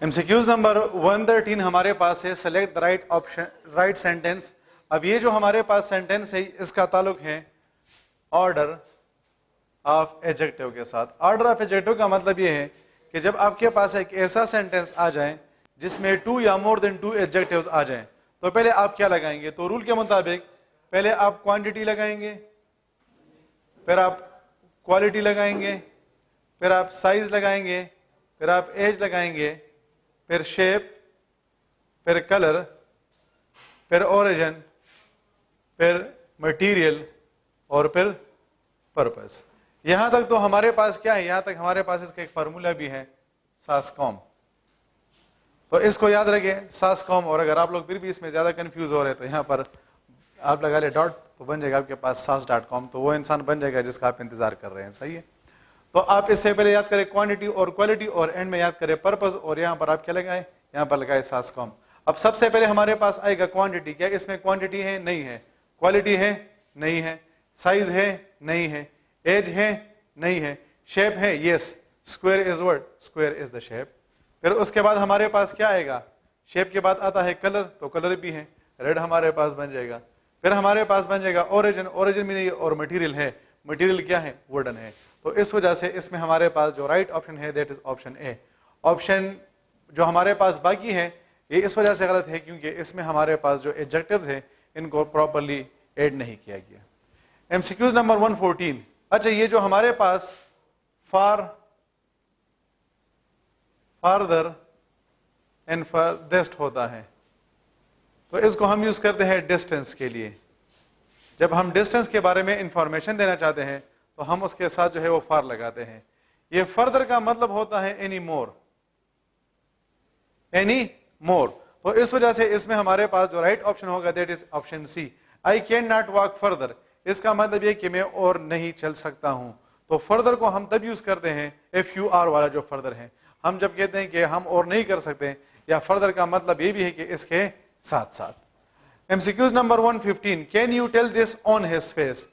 MCQs number 113 हमारे पास है select the right option right sentence. अब ये जो हमारे पास सेंटेंस है इसका ताल्लुक है ऑर्डर ऑफ एडजेक्टिव के साथ। ऑर्डर ऑफ एडजेक्टिव का मतलब ये है कि जब आपके पास एक ऐसा सेंटेंस आ जाए जिसमें 2 या मोर देन 2 एडजेक्टिव्स आ जाएं तो पहले आप क्या लगाएंगे? तो रूल के मुताबिक पहले आप क्वांटिटी लगाएंगे, फिर आप क्वालिटी लगाएंगे, फिर आप साइज लगाएंगे, फिर आप एज लगाएंगे, फिर शेप, फिर कलर, फिर ओरिजिन, फिर मटेरियल और फिर पर्पस। यहां तक तो हमारे पास क्या है? यहां तक हमारे पास इसका एक फार्मूला भी है सास्कॉम। तो इसको याद रखें सास्कॉम। और अगर आप लोग फिर भी इसमें ज्यादा कंफ्यूज हो रहे हैं तो यहां पर आप लगा ले डॉट, तो बन जाएगा आपके पास sas.com। तो वो इंसान बन जाएगा जिसका आप इंतजार कर रहे हैं। सही है। तो आप इससे पहले याद करें क्वांटिटी और क्वालिटी और एंड में याद करें पर्पस। और यहां पर आप क्या लगाए? यहां पर लगाए सास्कॉम। अब सबसे पहले हमारे पास आएगा क्वांटिटी। क्या इसमें क्वांटिटी है? नहीं है। क्वालिटी है? नहीं है। साइज है? नहीं है। एज है? नहीं है। शेप है? Yes. Square is what? Square is the shape. फिर उसके बाद हमारे पास क्या आएगा? शेप के बाद आता है कलर, तो कलर भी है, रेड हमारे पास बन जाएगा। फिर हमारे पास बन जाएगा ओरिजिन, ओरिजिन भी नहीं और मटेरियल है, मटेरियल क्या है? वुडन है। तो इस वजह से इसमें हमारे पास जो राइट ऑप्शन है that is option A. Option जो हमारे पास बाकी है ये इस वजह से गलत है क्योंकि इसमें हमारे पास जो एडजेक्टिव्स है इनको प्रॉपर्ली ऐड नहीं किया गया। MCQs number 114। अच्छा, ये जो हमारे पास फारदर एंड फर्देस्ट होता है तो इसको हम यूज करते हैं डिस्टेंस के लिए। जब हम डिस्टेंस के बारे में इंफॉर्मेशन देना चाहते हैं तो हम उसके साथ जो है वो फार लगाते हैं। ये फर्दर का मतलब होता है एनी मोर, एनी मोर। तो इस वजह से इसमें हमारे पास जो राइट ऑप्शन होगा that is option C. I can not walk further, इसका मतलब ये कि मैं और नहीं चल सकता हूं। तो फर्दर को हम तब यूज करते हैं FUR वाला जो फर्दर है। हम जब कहते हैं कि हम और नहीं कर सकते या फर्दर का मतलब ये भी है कि इसके साथ साथ। MCQs number 115। Can you tell this on his face?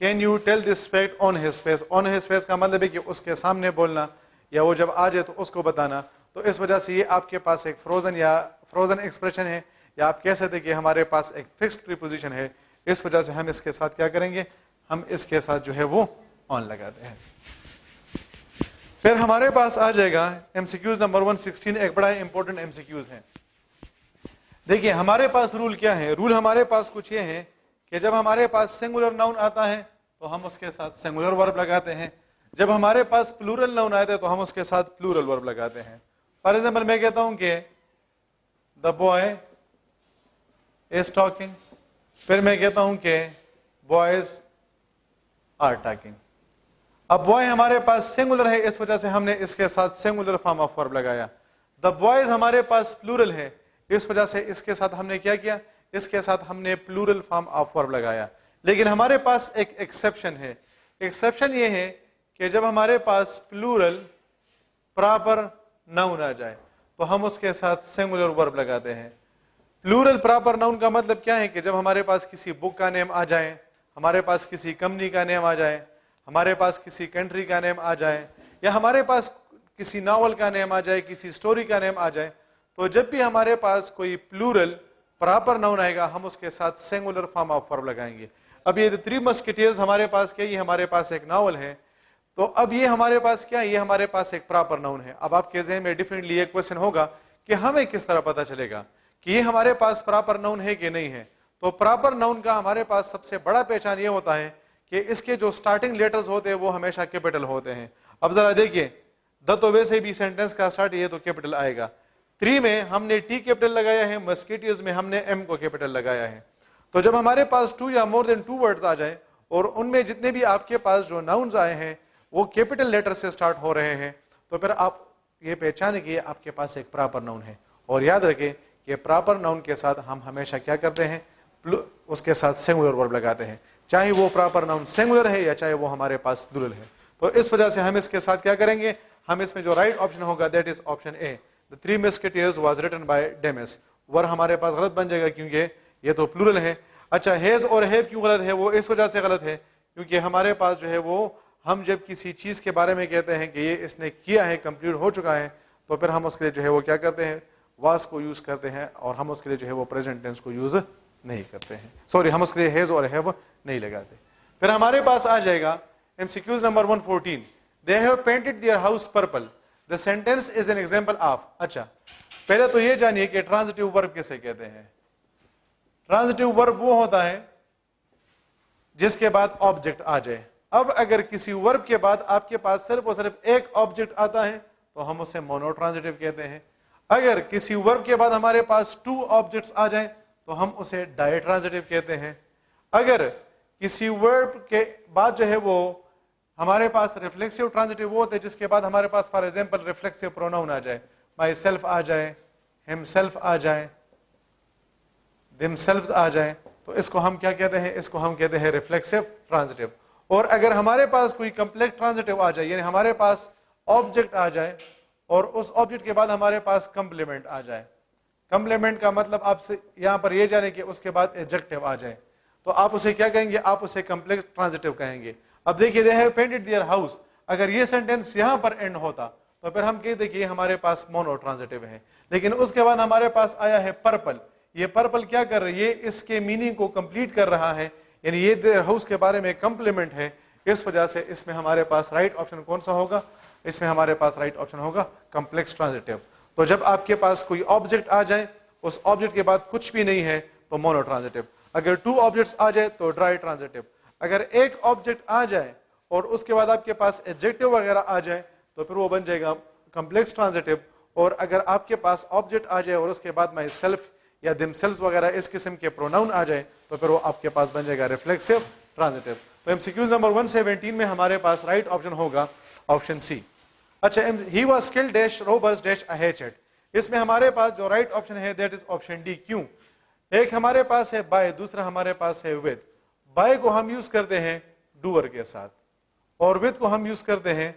Can you tell this fact on his face? On his face का मतलब है कि उसके सामने बोलना या वो जब आ जाए तो उसको बताना। तो इस वजह से ये आपके पास एक फ्रोजन एक्सप्रेशन है या आप कह सकते हैं कि हमारे पास एक फिक्स्ड प्रीपोजिशन है। इस वजह से हम इसके साथ क्या करेंगे? हम इसके साथ जो है वो ऑन लगाते हैं। फिर हमारे पास आ जाएगा एमसीक्यूज नंबर 116। एक बड़ा इंपॉर्टेंट एमसीक्यूज है। देखिए हमारे पास रूल क्या है? रूल हमारे पास कुछ ये है कि जब हमारे पास सिंगुलर नाउन आता है तो हम उसके साथ सिंगुलर वर्ब लगाते हैं। जब हमारे पास प्लूरल नाउन आता है तो हम उसके साथ प्लूरल वर्ब लगाते हैं। फॉर एग्जाम्पल मैं कहता हूं कि द बॉय इज टॉकिंग, फिर मैं कहता हूं कि बॉयज आर टॉकिंग। अब बॉय हमारे पास सिंगुलर है इस वजह से हमने इसके साथ सिंगुलर फॉर्म ऑफ वर्ब लगाया। द बॉयज हमारे पास प्लूरल है इस वजह से इसके साथ हमने क्या किया? इसके साथ हमने प्लूरल फॉर्म ऑफ वर्ब लगाया। लेकिन हमारे पास एक एक्सेप्शन है। एक्सेप्शन ये है कि जब हमारे पास प्लूरल प्रॉपर नाउन आ जाए तो हम उसके साथ सिंगुलर वर्ब लगाते हैं। प्लूरल प्रॉपर नाउन का मतलब क्या है? कि जब हमारे पास किसी बुक का नेम आ जाए, हमारे पास किसी कंपनी का नेम आ जाए, हमारे पास किसी कंट्री का नेम आ जाए या हमारे पास किसी नावल का नेम आ जाए, किसी स्टोरी का नेम आ जाए, तो जब भी हमारे पास कोई प्लूरल प्रॉपर नाउन आएगा हम उसके साथ सिंगुलर फॉर्म ऑफ वर्ब लगाएंगे। अब ये थ्री मस्केटियर्स हमारे पास क्या? ये हमारे पास एक नावल है। तो अब ये हमारे पास क्या? ये हमारे पास एक प्रॉपर नाउन है। अब आपके ज़हन में डिफरेंटली एक क्वेश्चन होगा कि हमें किस तरह पता चलेगा कि ये हमारे पास प्रॉपर नाउन है कि नहीं है? तो प्रॉपर नाउन का हमारे पास सबसे बड़ा पहचान ये होता है कि इसके जो स्टार्टिंग लेटर्स होते हैं वो हमेशा कैपिटल होते हैं। अब जरा देखिए, द तो वैसे भी सेंटेंस का स्टार्ट ये तो कैपिटल आएगा। 3 में हमने T कैपिटल लगाया है, मस्किटियर्स में हमने M को कैपिटल लगाया है। तो जब हमारे पास 2 या मोर देन 2 वर्ड्स आ जाए और उनमें जितने भी आपके पास जो नाउन्स आए हैं वो कैपिटल लेटर से स्टार्ट हो रहे हैं तो फिर आप ये पहचाने कि आपके पास एक प्रॉपर नाउन है। और याद रखें कि प्रॉपर नाउन के साथ हम हमेशा क्या करते हैं? उसके साथ सिंगुलर वर्ब लगाते हैं, चाहे वो प्रॉपर नाउन सिंगुलर है या चाहे वो हमारे पास प्लूरल है। तो इस वजह से हम इसके साथ क्या करेंगे? हम इसमें जो राइट ऑप्शन होगा that is option A. The three musketeers was written by Dumas. वर हमारे पास गलत बन जाएगा क्योंकि ये तो प्लूरल है। अच्छा, हेज और हैव क्यों गलत है? वो इस वजह से गलत है क्योंकि हमारे पास जो है वो हम जब किसी चीज के बारे में कहते हैं कि ये इसने किया है, कंप्लीट हो चुका है, तो फिर हम उसके लिए जो है वो क्या करते हैं, वाज को यूज करते हैं, और हम उसके लिए जो है वो प्रेजेंट टेंस को यूज नहीं करते हैं, सॉरी हम उसके लिए हैज और हैव नहीं लगाते। फिर हमारे पास आ जाएगा MCQs number 114, they have painted their house purple, the sentence is an example of. अच्छा, पहले तो ये जानिए कि ट्रांजिटिव वर्ब किसे कहते हैं। ट्रांजिटिव वर्ब वो होता है जिसके बाद ऑब्जेक्ट आ जाए। अब अगर किसी वर्ब के बाद आपके पास सिर्फ और सिर्फ एक ऑब्जेक्ट आता है तो हम उसे मोनोट्रांजिटिव कहते हैं। अगर किसी वर्ब के बाद हमारे पास 2 ऑब्जेक्ट्स आ जाएं तो हम उसे डायट्रांजिटिव कहते हैं। अगर किसी वर्ब के बाद जो है वो हमारे पास रिफ्लेक्सिव ट्रांजिटिव वो होते हैं जिसके बाद हमारे पास फॉर एग्जांपल रिफ्लेक्सिव प्रोनाउन आ जाए, माई सेल्फ आ जाए, हिमसेल्फ आ जाए, दिमसेल्व्स आ जाए, तो इसको हम क्या कहते हैं, इसको हम कहते हैं रिफ्लेक्सिव ट्रांजिटिव। और अगर हमारे पास कोई कंप्लेक्स ट्रांजिटिव आ जाए, यानी हमारे पास ऑब्जेक्ट आ जाए और उस ऑब्जेक्ट के बाद हमारे पास कंप्लीमेंट आ जाए, कंप्लीमेंट का मतलब आपसे यहां पर ये जाने कि उसके बाद एडजेक्टिव आ जाए, तो आप उसे क्या कहेंगे, आप उसे कंप्लेक्स ट्रांजिटिव कहेंगे। अब देखिए, they have painted their house, अगर ये सेंटेंस यहां पर एंड होता तो फिर हम कहते कि हमारे पास मोनो ट्रांजिटिव है। लेकिन उसके बाद हमारे पास आया है पर्पल, ये पर्पल क्या कर रही है, इसके मीनिंग को कंप्लीट कर रहा है, यानी ये देयर हाउस के बारे में कंप्लीमेंट है, इस वजह से इसमें हमारे पास राइट ऑप्शन कौन सा होगा, इसमें हमारे पास राइट ऑप्शन होगा कंप्लेक्स ट्रांजिटिव। तो जब आपके पास कोई ऑब्जेक्ट आ जाए, उस ऑब्जेक्ट के बाद कुछ भी नहीं है तो मोनो ट्रांजिटिव, अगर 2 ऑब्जेक्ट्स आ जाए तो ड्राई ट्रांजिटिव, अगर एक ऑब्जेक्ट आ जाए और उसके बाद आपके पास एडजेक्टिव वगैरह आ जाए तो फिर वो बन जाएगा कंप्लेक्स ट्रांजिटिव। और अगर आपके पास ऑब्जेक्ट आ जाए और उसके बाद माई सेल्फ या दिमसेल्व्स वगैरह इस किस्म के प्रोनाउन आ जाए तो फिर वो आपके पास बन जाएगा रिफ्लेक्सिव ट्रांजिटिव। तो एमसीक्यूज नंबर 117 में हमारे पास राइट ऑप्शन होगा ऑप्शन सी। अच्छा, ही was skilled dash robbers dash a hatchet, इसमें हमारे पास जो राइट ऑप्शन है दैट इज ऑप्शन डी। क्यों? एक हमारे पास है बाय, दूसरा हमारे पास है विद। बाय को हम यूज करते हैं डूअर के साथ और विद को हम यूज करते हैं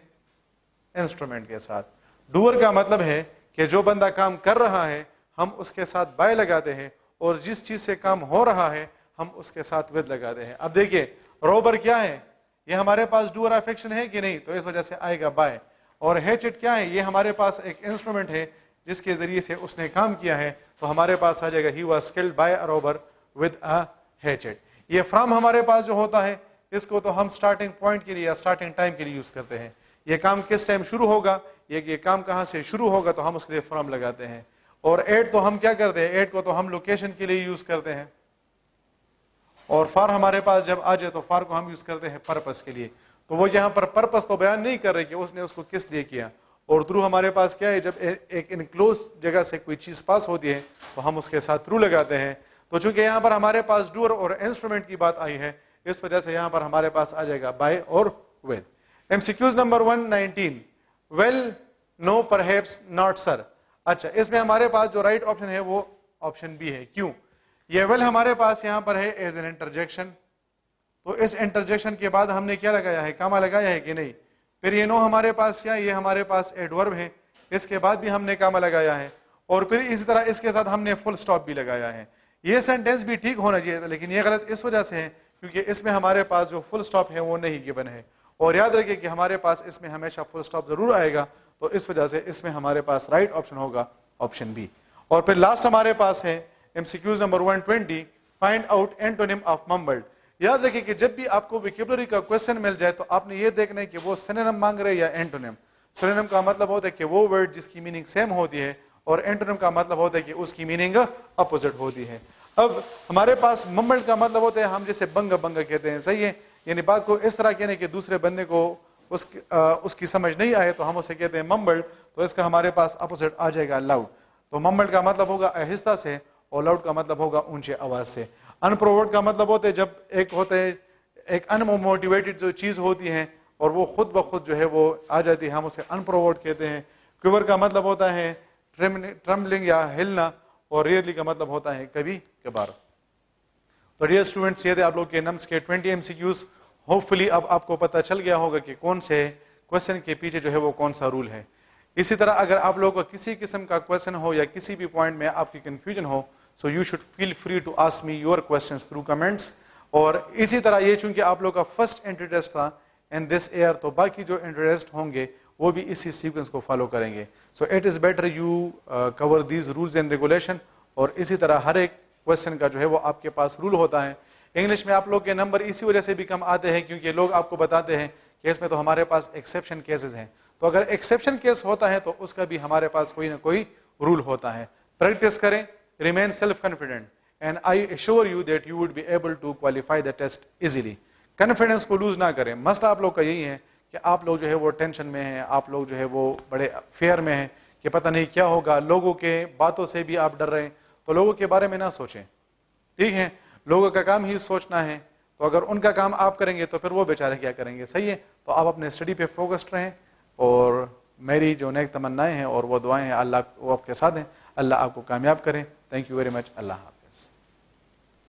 इंस्ट्रूमेंट के साथ। डूअर का मतलब है कि जो बंदा काम कर रहा है हम उसके साथ बाय लगाते हैं, और जिस चीज से काम हो रहा है हम उसके साथ विद लगाते हैं। अब देखिए, रोबर क्या है, ये हमारे पास डूअर अफेक्शन है कि नहीं, तो इस वजह से आएगा बाय। और हैचेट क्या है, ये हमारे पास एक इंस्ट्रूमेंट है जिसके जरिए से उसने काम किया है, तो हमारे पास आ जाएगा he was skilled by a robber with a hatchet. ये फ्रॉम हमारे पास जो होता है इसको तो हम स्टार्टिंग पॉइंट के लिए या स्टार्टिंग टाइम के लिए यूज करते हैं। ये काम किस टाइम शुरू होगा, ये काम कहां से शुरू होगा, तो हम उसके लिए फ्रॉम लगाते हैं। और एट तो हम क्या करते हैं, एट को तो हम लोकेशन के लिए यूज करते हैं। और फॉर हमारे पास जब आ जाए तो फॉर को हम यूज करते हैं पर्पस के लिए। तो वो यहाँ पर पर्पस तो बयान नहीं कर रहे कि उसने उसको किस लिए किया। और थ्रू हमारे पास क्या है, जब एक इनक्लोज जगह से कोई चीज पास होती है तो हम उसके साथ थ्रू लगाते हैं। तो चूंकि यहाँ पर हमारे पास डूअर और इंस्ट्रूमेंट की बात आई है, इस वजह से यहाँ पर हमारे पास आ जाएगा बाय और with. MCQs number 119, well no perhaps not sir. अच्छा, इसमें हमारे पास जो राइट ऑप्शन है वो ऑप्शन बी है। क्यों? ये वेल हमारे पास यहाँ पर है एज एन इंटरजेक्शन, तो इस इंटरजेक्शन के बाद हमने क्या लगाया है, कामा लगाया है कि नहीं। फिर ये नो हमारे पास क्या, ये हमारे पास एडवर्ब है, इसके बाद भी हमने कामा लगाया है, और फिर इसी तरह इसके साथ हमने फुल स्टॉप भी लगाया है। ये सेंटेंस भी ठीक होना चाहिए था, लेकिन ये गलत इस वजह से है क्योंकि इसमें हमारे पास जो फुल स्टॉप है वो नहीं गिवन है। और याद रखिए कि हमारे पास इसमें हमेशा फुल स्टॉप जरूर आएगा, तो इस वजह से इसमें हमारे पास राइट ऑप्शन होगा ऑप्शन बी। और फिर लास्ट हमारे पास है MCQs number 120, find out antonym of mumbled. याद रखिए कि जब भी आपको वोकैबुलरी का क्वेश्चन मिल जाए तो आपने ये देखना है कि वो सिनोनिम मांग रहे हैं या एंटोनिम। सिनोनिम का मतलब होता है कि वो वर्ड जिसकी मीनिंग सेम होती है, और एंटोनिम का मतलब होता है कि उसकी मीनिंग अपोजिट होती है। अब हमारे पास मम्बल्ड का मतलब होता है हम जैसे बंग बंग कहते हैं, सही है, यानी बात को इस तरह कहने कि दूसरे बंदे को उसकी समझ नहीं आए तो हम उसे कहते हैं मम्बल्ड। तो इसका हमारे पास अपोजिट आ जाएगा लाउड। तो मम्बल्ड का मतलब होगा आहिस्ता से, और लाउड का मतलब होगा ऊंचे आवाज से। अनप्रोवोक्ड का मतलब होता है जब एक अनमोटिवेटेड जो चीज होती है और वो खुद ब खुद जो है वो आ जाती है, हम उसे अनप्रोवोक्ड कहते हैं। क्विवर का मतलब होता है ट्रम्बलिंग या हिलना, और रियरली का मतलब होता है कभी कभार। तो डियर स्टूडेंट्स, ये थे आप लोग के नम्स के 20 एमसीक्यूज। होपफुली अब आपको पता चल गया होगा कि कौन से क्वेश्चन के पीछे जो है वो कौन सा रूल है। इसी तरह अगर आप लोगों को किसी किस्म का क्वेश्चन हो या किसी भी पॉइंट में आपकी कंफ्यूजन हो, so you should feel free to ask me your questions through comments. और इसी तरह ये चूंकि आप लोग का फर्स्ट एंट्री टेस्ट था इन दिस ईयर, तो बाकी जो एंट्री टेस्ट होंगे वो भी इसी सीक्वेंस को फॉलो करेंगे। So it is better you cover these rules and regulation, और इसी तरह हर एक क्वेश्चन का जो है वो आपके पास रूल होता है। इंग्लिश में आप लोग के नंबर इसी वजह से भी कम आते हैं क्योंकि लोग आपको बताते हैं कि इसमें तो हमारे पास एक्सेप्शन केसेस हैं। तो अगर एक्सेप्शन केस होता है तो उसका भी हमारे पास कोई ना कोई रूल होता है। प्रैक्टिस करें, remain self confident, and I assure you that you would be able to qualify the test easily. Confidence को लूज ना करें। मसला आप लोग का यही है कि आप लोग जो है वो टेंशन में हैं, आप लोग जो है वो बड़े फेयर में हैं कि पता नहीं क्या होगा, लोगों के बातों से भी आप डर रहे हैं। तो लोगों के बारे में ना सोचें, ठीक है? लोगों का काम ही सोचना है, तो अगर उनका काम आप करेंगे तो फिर वो बेचारे क्या करेंगे, सही है? तो आप अपने स्टडी पे फोकस्ड रहें, और मेरी जो नेक तमन्नाएं हैं और वो दुआएं हैं, अल्लाह वो आपके साथ हैं, अल्लाह आपको कामयाब करें। Thank you very much. Allah.